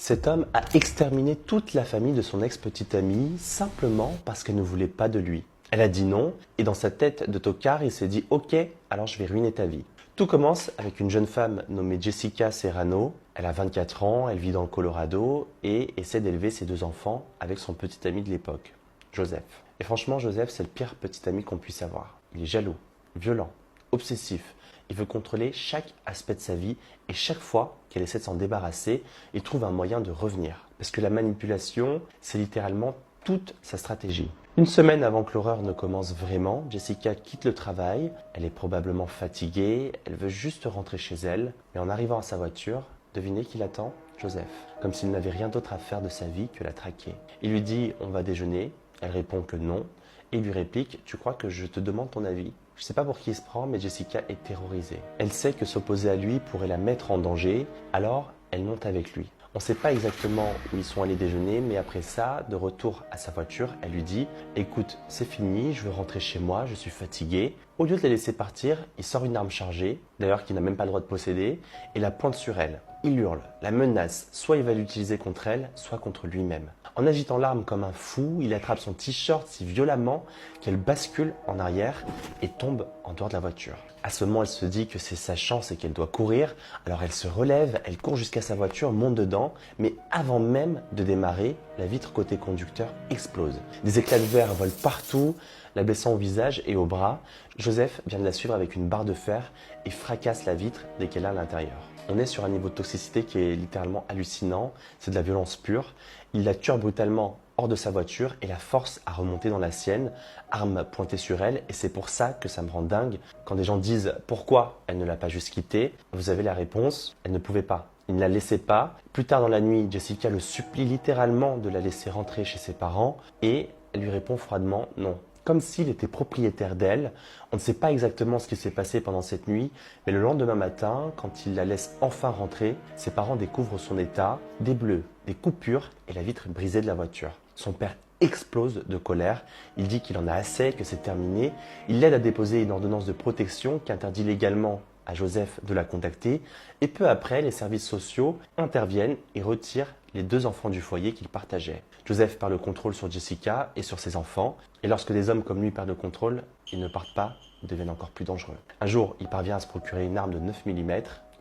Cet homme a exterminé toute la famille de son ex-petite amie simplement parce qu'elle ne voulait pas de lui. Elle a dit non et dans sa tête de tocard, il s'est dit « Ok, alors je vais ruiner ta vie ». Tout commence avec une jeune femme nommée Jessica Serrano. Elle a 24 ans, elle vit dans le Colorado et essaie d'élever ses 2 enfants avec son petit ami de l'époque, Joseph. Et franchement, Joseph, c'est le pire petit ami qu'on puisse avoir. Il est jaloux, violent, obsessif. Il veut contrôler chaque aspect de sa vie et chaque fois qu'elle essaie de s'en débarrasser, il trouve un moyen de revenir. Parce que la manipulation, c'est littéralement toute sa stratégie. Une semaine avant que l'horreur ne commence vraiment, Jessica quitte le travail. Elle est probablement fatiguée, elle veut juste rentrer chez elle. Mais en arrivant à sa voiture, devinez qui l'attend? Joseph. Comme s'il n'avait rien d'autre à faire de sa vie que la traquer. Il lui dit « On va déjeuner ». Elle répond que non. Et il lui réplique « Tu crois que je te demande ton avis ?» Je ne sais pas pour qui il se prend, mais Jessica est terrorisée. Elle sait que s'opposer à lui pourrait la mettre en danger, alors elle monte avec lui. On ne sait pas exactement où ils sont allés déjeuner, mais après ça, de retour à sa voiture, elle lui dit « Écoute, c'est fini, je veux rentrer chez moi, je suis fatiguée ». Au lieu de la laisser partir, il sort une arme chargée, d'ailleurs qu'il n'a même pas le droit de posséder, et la pointe sur elle. Il hurle, la menace, soit il va l'utiliser contre elle, soit contre lui-même. En agitant l'arme comme un fou, il attrape son t-shirt si violemment qu'elle bascule en arrière et tombe en dehors de la voiture. À ce moment, elle se dit que c'est sa chance et qu'elle doit courir. Alors elle se relève, elle court jusqu'à sa voiture, monte dedans, mais avant même de démarrer, la vitre côté conducteur explose. Des éclats de verre volent partout, la blessant au visage et au bras. Joseph vient de la suivre avec une barre de fer et fracasse la vitre dès qu'elle est à l'intérieur. On est sur un niveau de toxicité qui est littéralement hallucinant, c'est de la violence pure. Il la tue brutalement hors de sa voiture et la force à remonter dans la sienne, arme pointée sur elle, et c'est pour ça que ça me rend dingue. Quand des gens disent pourquoi elle ne l'a pas juste quitté, vous avez la réponse, elle ne pouvait pas. Il ne la laissait pas. Plus tard dans la nuit, Jessica le supplie littéralement de la laisser rentrer chez ses parents et elle lui répond froidement non. Comme s'il était propriétaire d'elle. On ne sait pas exactement ce qui s'est passé pendant cette nuit, mais le lendemain matin, quand il la laisse enfin rentrer, ses parents découvrent son état, des bleus, des coupures et la vitre brisée de la voiture. Son père explose de colère, il dit qu'il en a assez, que c'est terminé. Il l'aide à déposer une ordonnance de protection qui interdit légalement à Joseph de la contacter et peu après, les services sociaux interviennent et retirent les 2 enfants du foyer qu'il partageait. Joseph perd le contrôle sur Jessica et sur ses enfants et lorsque des hommes comme lui perdent le contrôle, ils ne partent pas, ils deviennent encore plus dangereux. Un jour, il parvient à se procurer une arme de 9 mm,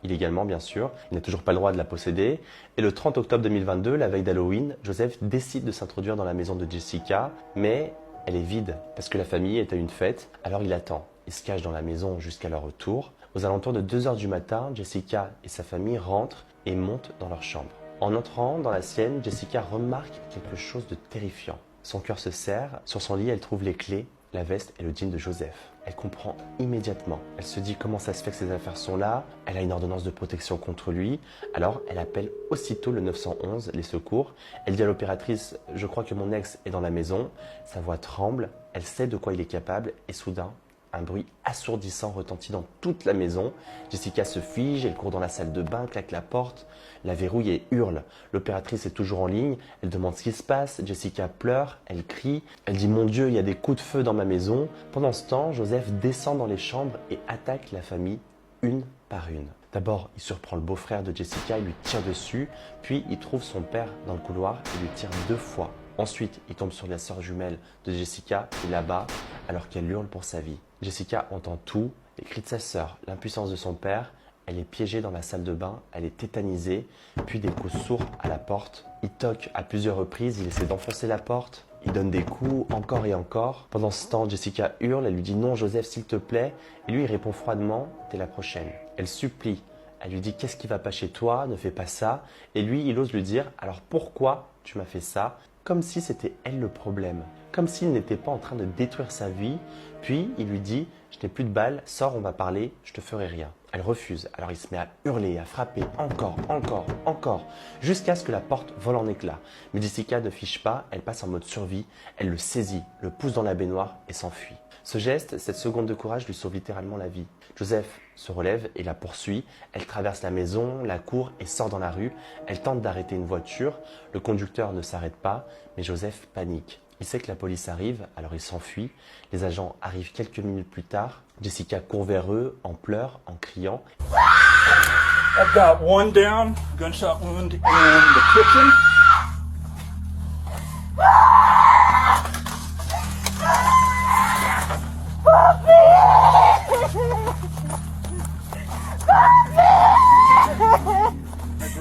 illégalement bien sûr, il n'a toujours pas le droit de la posséder et le 30 octobre 2022, la veille d'Halloween, Joseph décide de s'introduire dans la maison de Jessica, mais elle est vide parce que la famille est à une fête, alors il attend. Il se cache dans la maison jusqu'à leur retour. Aux alentours de 2 h du matin, Jessica et sa famille rentrent et montent dans leur chambre. En entrant dans la sienne, Jessica remarque quelque chose de terrifiant. Son cœur se serre. Sur son lit, elle trouve les clés, la veste et le jean de Joseph. Elle comprend immédiatement. Elle se dit comment ça se fait que ces affaires sont là. Elle a une ordonnance de protection contre lui. Alors, elle appelle aussitôt le 911, les secours. Elle dit à l'opératrice « Je crois que mon ex est dans la maison ». Sa voix tremble. Elle sait de quoi il est capable et soudain, un bruit assourdissant retentit dans toute la maison. Jessica se fige, elle court dans la salle de bain, claque la porte, la verrouille et hurle. L'opératrice est toujours en ligne, elle demande ce qui se passe. Jessica pleure, elle crie, elle dit « Mon Dieu, il y a des coups de feu dans ma maison ». Pendant ce temps, Joseph descend dans les chambres et attaque la famille une par une. D'abord, il surprend le beau-frère de Jessica, il lui tire dessus, puis il trouve son père dans le couloir et lui tire 2 fois. Ensuite, il tombe sur la sœur jumelle de Jessica et l'abat alors qu'elle hurle pour sa vie. Jessica entend tout, les cris de sa sœur, l'impuissance de son père. Elle est piégée dans la salle de bain, elle est tétanisée, puis des coups sourds à la porte. Il toque à plusieurs reprises, il essaie d'enfoncer la porte. Il donne des coups, encore et encore. Pendant ce temps, Jessica hurle, elle lui dit « Non, Joseph, s'il te plaît ». Et lui, il répond froidement « T'es la prochaine ». Elle supplie. Elle lui dit « Qu'est-ce qui va pas chez toi? Ne fais pas ça ». Et lui, il ose lui dire « Alors pourquoi tu m'as fait ça ?» Comme si c'était elle le problème. Comme s'il n'était pas en train de détruire sa vie. Puis, il lui dit « Je n'ai plus de balles, sors, on va parler, je te ferai rien ». Elle refuse, alors il se met à hurler, à frapper, encore, jusqu'à ce que la porte vole en éclats. Mais Jessica ne fiche pas, elle passe en mode survie, elle le saisit, le pousse dans la baignoire et s'enfuit. Ce geste, cette seconde de courage lui sauve littéralement la vie. Joseph se relève et la poursuit, elle traverse la maison, la cour et sort dans la rue. Elle tente d'arrêter une voiture, le conducteur ne s'arrête pas, mais Joseph panique. Il sait que la police arrive, alors il s'enfuit. Les agents arrivent quelques minutes plus tard. Jessica court vers eux, en pleurs, en criant. I've got one down, gunshot wound in the kitchen.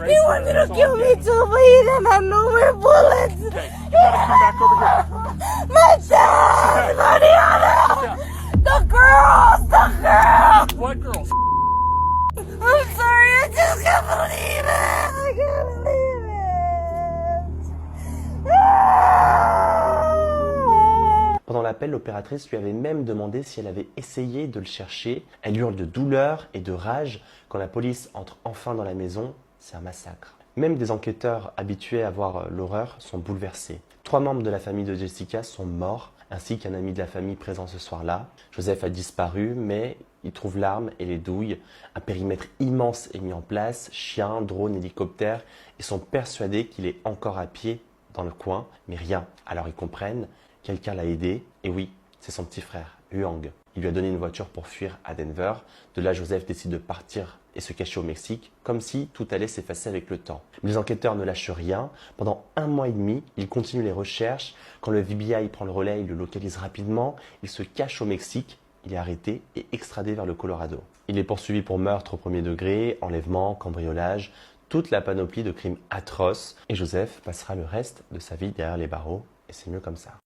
He wanted to kill me too, but he didn't have no more bullets. Okay, you gotta come back over here. My child, Mariana! The girls! What girls? I'm sorry, I just can't believe it! I can't believe it! Pendant l'appel, l'opératrice lui avait même demandé si elle avait essayé de le chercher. Elle hurle de douleur et de rage. Quand la police entre enfin dans la maison, c'est un massacre. Même des enquêteurs habitués à voir l'horreur sont bouleversés. 3 membres de la famille de Jessica sont morts, ainsi qu'un ami de la famille présent ce soir-là. Joseph a disparu, mais il trouve l'arme et les douilles. Un périmètre immense est mis en place, chiens, drones, hélicoptères. Ils sont persuadés qu'il est encore à pied dans le coin, mais rien. Alors ils comprennent, quelqu'un l'a aidé, et oui, c'est son petit frère, Huang. Il lui a donné une voiture pour fuir à Denver. De là, Joseph décide de partir et se cacher au Mexique, comme si tout allait s'effacer avec le temps. Mais les enquêteurs ne lâchent rien. Pendant 1 mois et demi, ils continuent les recherches. Quand le FBI prend le relais, il le localise rapidement. Il se cache au Mexique. Il est arrêté et extradé vers le Colorado. Il est poursuivi pour meurtre au premier degré, enlèvement, cambriolage, toute la panoplie de crimes atroces. Et Joseph passera le reste de sa vie derrière les barreaux. Et c'est mieux comme ça.